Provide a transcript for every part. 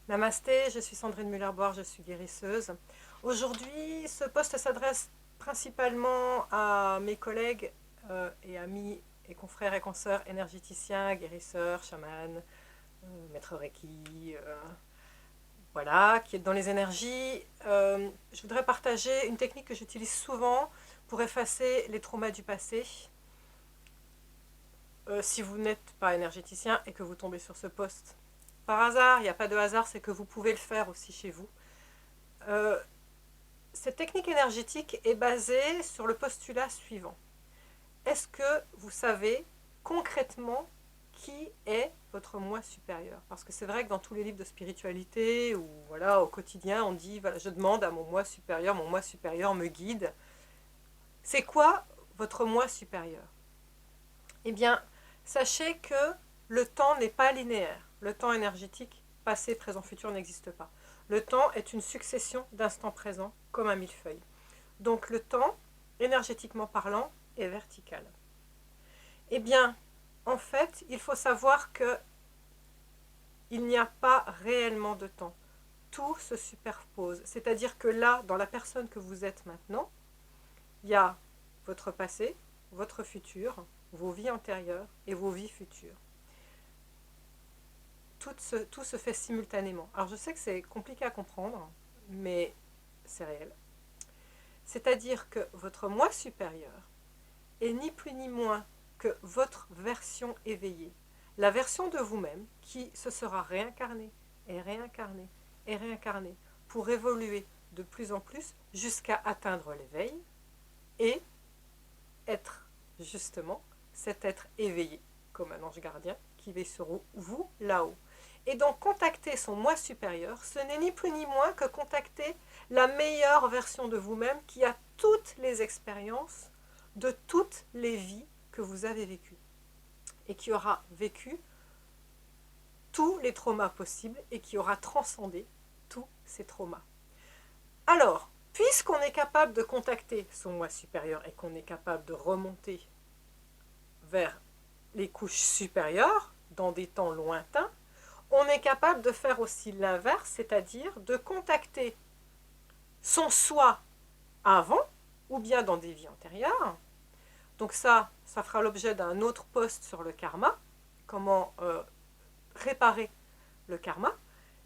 Namasté, je suis Sandrine Muller-Boire, je suis guérisseuse. Aujourd'hui, ce post s'adresse principalement à mes collègues et amis et confrères et consoeurs énergéticiens, guérisseurs, chamans, maîtres Reiki, voilà, qui est dans les énergies. Je voudrais partager une technique que j'utilise souvent pour effacer les traumas du passé. Si vous n'êtes pas énergéticien et que vous tombez sur ce post par hasard, il n'y a pas de hasard, c'est que vous pouvez le faire aussi chez vous. Euh, cette technique énergétique est basée sur le postulat suivant. Est-ce que vous savez concrètement qui est votre moi supérieur? Parce que c'est vrai que dans tous les livres de spiritualité ou voilà, au quotidien, on dit voilà, je demande à mon moi supérieur me guide. C'est quoi votre moi supérieur? Eh bien, sachez que le temps n'est pas linéaire. Le temps énergétique, passé, présent, futur, n'existe pas. Le temps est une succession d'instants présents, comme un millefeuille. Donc le temps, énergétiquement parlant, est vertical. Eh bien, en fait, il faut savoir que il n'y a pas réellement de temps. Tout se superpose. C'est-à-dire que là, dans la personne que vous êtes maintenant, il y a votre passé, votre futur, vos vies antérieures et vos vies futures. Tout se fait simultanément. Alors je sais que c'est compliqué à comprendre, mais c'est réel. C'est-à-dire que votre moi supérieur est ni plus ni moins que votre version éveillée. La version de vous-même qui se sera réincarnée et réincarnée et réincarnée pour évoluer de plus en plus jusqu'à atteindre l'éveil et être justement cet être éveillé comme un ange gardien qui veille sur vous là-haut. Et donc contacter son moi supérieur, ce n'est ni plus ni moins que contacter la meilleure version de vous-même qui a toutes les expériences de toutes les vies que vous avez vécues et qui aura vécu tous les traumas possibles et qui aura transcendé tous ces traumas. Alors, puisqu'on est capable de contacter son moi supérieur et qu'on est capable de remonter vers les couches supérieures dans des temps lointains, on est capable de faire aussi l'inverse, c'est-à-dire de contacter son soi avant ou bien dans des vies antérieures. Donc ça fera l'objet d'un autre post sur le karma, comment réparer le karma.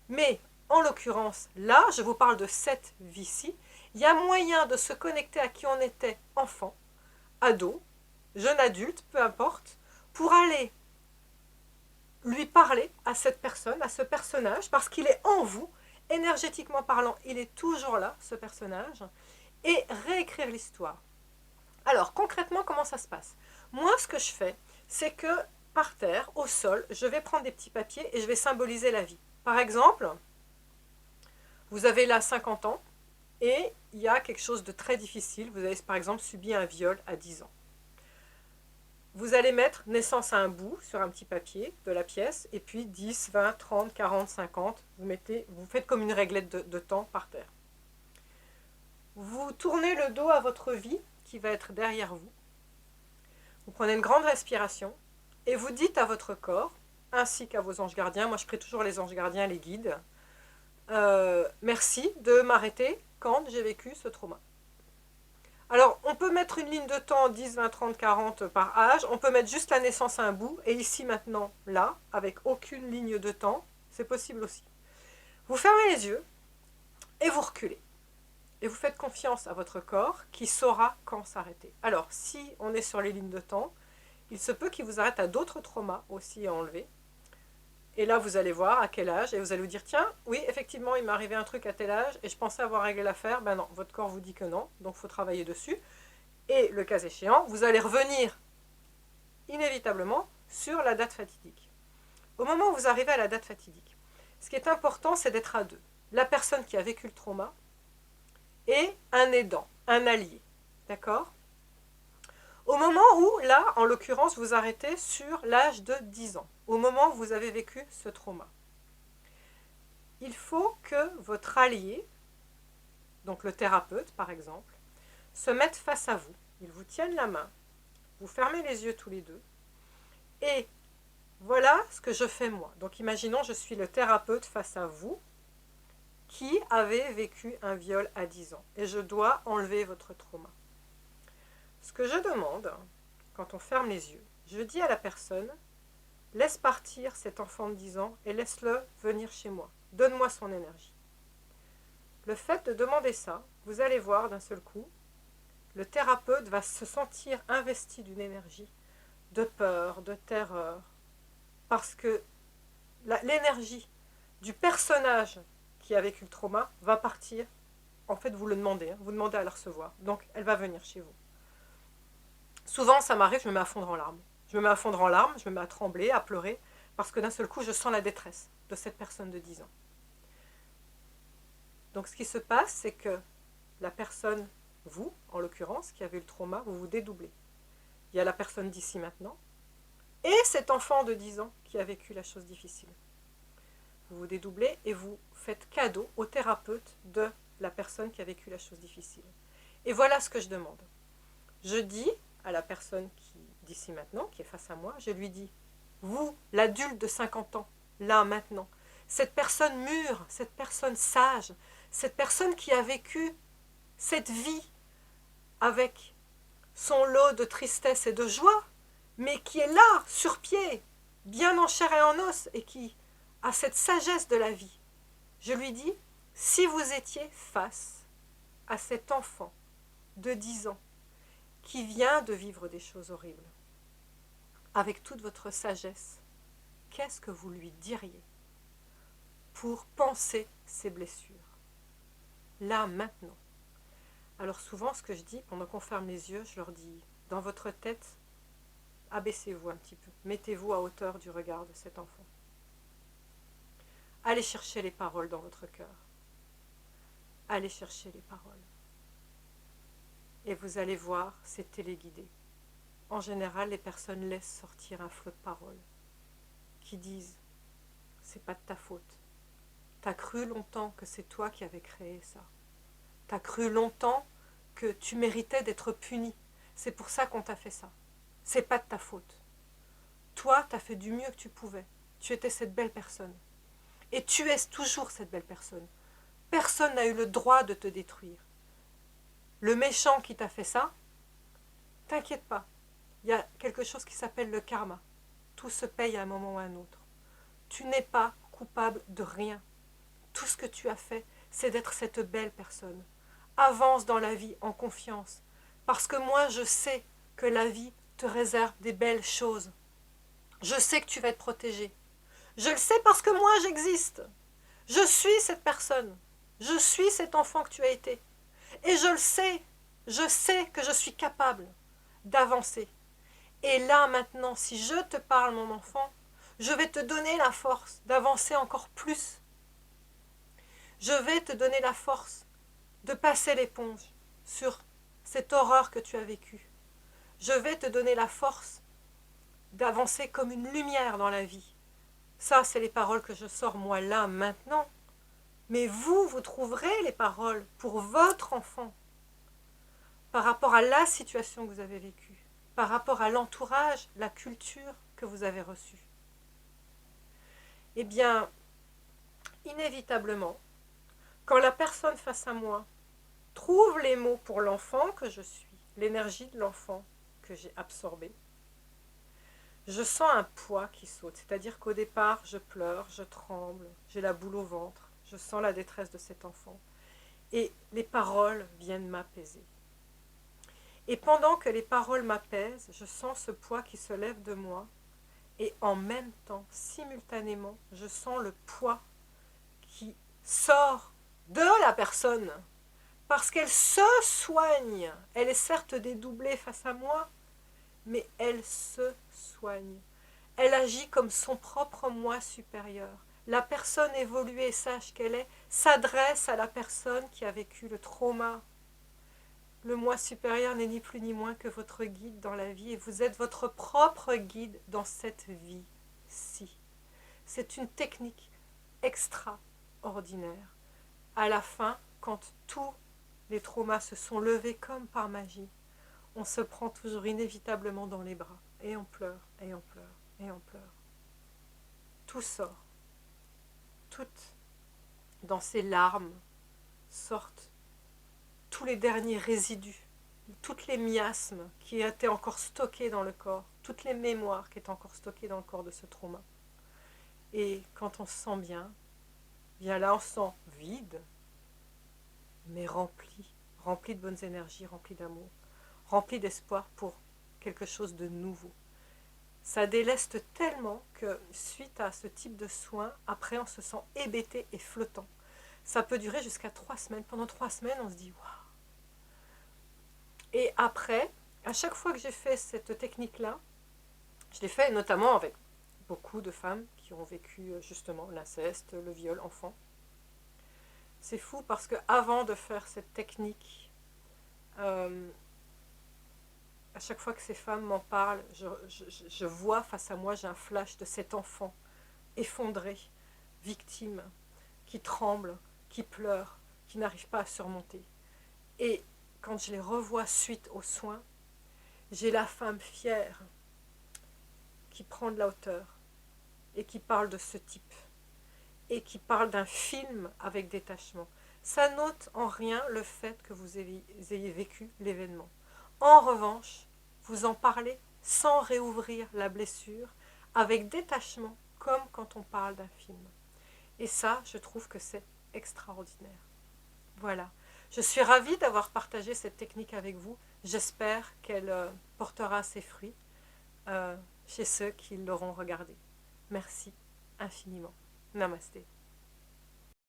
Mais en l'occurrence, là, je vous parle de cette vie-ci, il y a moyen de se connecter à qui on était enfant, ado, jeune adulte, peu importe, pour aller lui parler à cette personne, à ce personnage, parce qu'il est en vous, énergétiquement parlant, il est toujours là, ce personnage, et réécrire l'histoire. Alors, concrètement, comment ça se passe? Moi, ce que je fais, c'est que par terre, au sol, je vais prendre des petits papiers et je vais symboliser la vie. Par exemple, vous avez là 50 ans et il y a quelque chose de très difficile. Vous avez par exemple subi un viol à 10 ans. Vous allez mettre naissance à un bout sur un petit papier de la pièce et puis 10, 20, 30, 40, 50. Vous faites comme une réglette de temps par terre. Vous tournez le dos à votre vie qui va être derrière vous. Vous prenez une grande respiration et vous dites à votre corps, ainsi qu'à vos anges gardiens, moi je prie toujours les anges gardiens, les guides, merci de m'arrêter quand j'ai vécu ce trauma. Alors, on peut mettre une ligne de temps 10, 20, 30, 40 par âge. On peut mettre juste la naissance à un bout. Et ici, maintenant, là, avec aucune ligne de temps. C'est possible aussi. Vous fermez les yeux et vous reculez. Et vous faites confiance à votre corps qui saura quand s'arrêter. Alors, si on est sur les lignes de temps, il se peut qu'il vous arrête à d'autres traumas aussi à enlever. Et là, vous allez voir à quel âge, et vous allez vous dire, tiens, oui, effectivement, il m'est arrivé un truc à tel âge, et je pensais avoir réglé l'affaire. Ben non, votre corps vous dit que non, donc il faut travailler dessus. Et le cas échéant, vous allez revenir inévitablement sur la date fatidique. Au moment où vous arrivez à la date fatidique, ce qui est important, c'est d'être à deux. La personne qui a vécu le trauma et un aidant, un allié. D'accord? Au moment où, là, en l'occurrence, vous arrêtez sur l'âge de 10 ans, au moment où vous avez vécu ce trauma, il faut que votre allié, donc le thérapeute par exemple, se mette face à vous. Il vous tienne la main, vous fermez les yeux tous les deux, et voilà ce que je fais moi. Donc imaginons, je suis le thérapeute face à vous qui avez vécu un viol à 10 ans et je dois enlever votre trauma. Ce que je demande, quand on ferme les yeux, je dis à la personne, laisse partir cet enfant de 10 ans et laisse-le venir chez moi. Donne-moi son énergie. Le fait de demander ça, vous allez voir d'un seul coup, le thérapeute va se sentir investi d'une énergie de peur, de terreur, parce que l'énergie du personnage qui a vécu le trauma va partir. En fait, vous le demandez, vous demandez à la recevoir. Donc, elle va venir chez vous. Souvent, ça m'arrive, je me mets à fondre en larmes. Je me mets à fondre en larmes, je me mets à trembler, à pleurer, parce que d'un seul coup, je sens la détresse de cette personne de 10 ans. Donc, ce qui se passe, c'est que la personne, vous, en l'occurrence, qui avez eu le trauma, vous vous dédoublez. Il y a la personne d'ici maintenant, et cet enfant de 10 ans qui a vécu la chose difficile. Vous vous dédoublez et vous faites cadeau au thérapeute de la personne qui a vécu la chose difficile. Et voilà ce que je demande. Je dis à la personne qui, d'ici maintenant, qui est face à moi, je lui dis, vous, l'adulte de 50 ans, là, maintenant, cette personne mûre, cette personne sage, cette personne qui a vécu cette vie avec son lot de tristesse et de joie, mais qui est là, sur pied, bien en chair et en os, et qui a cette sagesse de la vie. Je lui dis, si vous étiez face à cet enfant de 10 ans qui vient de vivre des choses horribles, avec toute votre sagesse, qu'est-ce que vous lui diriez pour panser ses blessures, là, maintenant? Alors souvent, ce que je dis, pendant qu'on ferme les yeux, je leur dis, dans votre tête, abaissez-vous un petit peu, mettez-vous à hauteur du regard de cet enfant. Allez chercher les paroles dans votre cœur. Allez chercher les paroles. Et vous allez voir, c'est téléguidé. En général, les personnes laissent sortir un flot de paroles qui disent « c'est pas de ta faute. T'as cru longtemps que c'est toi qui avais créé ça. T'as cru longtemps que tu méritais d'être puni. C'est pour ça qu'on t'a fait ça. C'est pas de ta faute. Toi, t'as fait du mieux que tu pouvais. Tu étais cette belle personne. Et tu es toujours cette belle personne. Personne n'a eu le droit de te détruire. Le méchant qui t'a fait ça, t'inquiète pas. Il y a quelque chose qui s'appelle le karma. Tout se paye à un moment ou à un autre. Tu n'es pas coupable de rien. Tout ce que tu as fait, c'est d'être cette belle personne. Avance dans la vie en confiance. Parce que moi, je sais que la vie te réserve des belles choses. Je sais que tu vas être protégé. Je le sais parce que moi, j'existe. Je suis cette personne. Je suis cet enfant que tu as été. Et je sais que je suis capable d'avancer. Et là, maintenant, si je te parle, mon enfant, je vais te donner la force d'avancer encore plus. Je vais te donner la force de passer l'éponge sur cette horreur que tu as vécue. Je vais te donner la force d'avancer comme une lumière dans la vie. Ça, c'est les paroles que je sors moi là, maintenant. Mais vous, vous trouverez les paroles pour votre enfant par rapport à la situation que vous avez vécue, par rapport à l'entourage, la culture que vous avez reçue. Eh bien, inévitablement, quand la personne face à moi trouve les mots pour l'enfant que je suis, l'énergie de l'enfant que j'ai absorbée, je sens un poids qui saute. C'est-à-dire qu'au départ, je pleure, je tremble, j'ai la boule au ventre, je sens la détresse de cet enfant. Et les paroles viennent m'apaiser. Et pendant que les paroles m'apaisent, je sens ce poids qui se lève de moi. Et en même temps, simultanément, je sens le poids qui sort de la personne. Parce qu'elle se soigne. Elle est certes dédoublée face à moi, mais elle se soigne. Elle agit comme son propre moi supérieur. La personne évoluée et sage qu'elle est s'adresse à la personne qui a vécu le trauma. Le moi supérieur n'est ni plus ni moins que votre guide dans la vie et vous êtes votre propre guide dans cette vie-ci. C'est une technique extraordinaire. À la fin, quand tous les traumas se sont levés comme par magie, on se prend toujours inévitablement dans les bras et on pleure, et on pleure, et on pleure. tout sort. Tout, dans ces larmes, sortent tous les derniers résidus, toutes les miasmes qui étaient encore stockés dans le corps, toutes les mémoires qui étaient encore stockées dans le corps de ce trauma. Et quand on se sent bien, bien là on se sent vide, mais rempli de bonnes énergies, rempli d'amour, rempli d'espoir pour quelque chose de nouveau. Ça déleste tellement que suite à ce type de soins, après on se sent hébété et flottant. Ça peut durer jusqu'à 3 semaines. Pendant 3 semaines, on se dit waouh. Et après, à chaque fois que j'ai fait cette technique-là, je l'ai fait notamment avec beaucoup de femmes qui ont vécu justement l'inceste, le viol, enfant. C'est fou parce que avant de faire cette technique, à chaque fois que ces femmes m'en parlent, je vois face à moi, j'ai un flash de cet enfant effondré, victime, qui tremble, qui pleure, qui n'arrive pas à surmonter. Et quand je les revois suite aux soins, j'ai la femme fière qui prend de la hauteur et qui parle de ce type et qui parle d'un film avec détachement. Ça n'ôte en rien le fait que vous ayez vécu l'événement. En revanche, vous en parlez sans réouvrir la blessure, avec détachement, comme quand on parle d'un film. Et ça, je trouve que c'est extraordinaire. Voilà. Je suis ravie d'avoir partagé cette technique avec vous. J'espère qu'elle portera ses fruits chez ceux qui l'auront regardée. Merci infiniment. Namasté.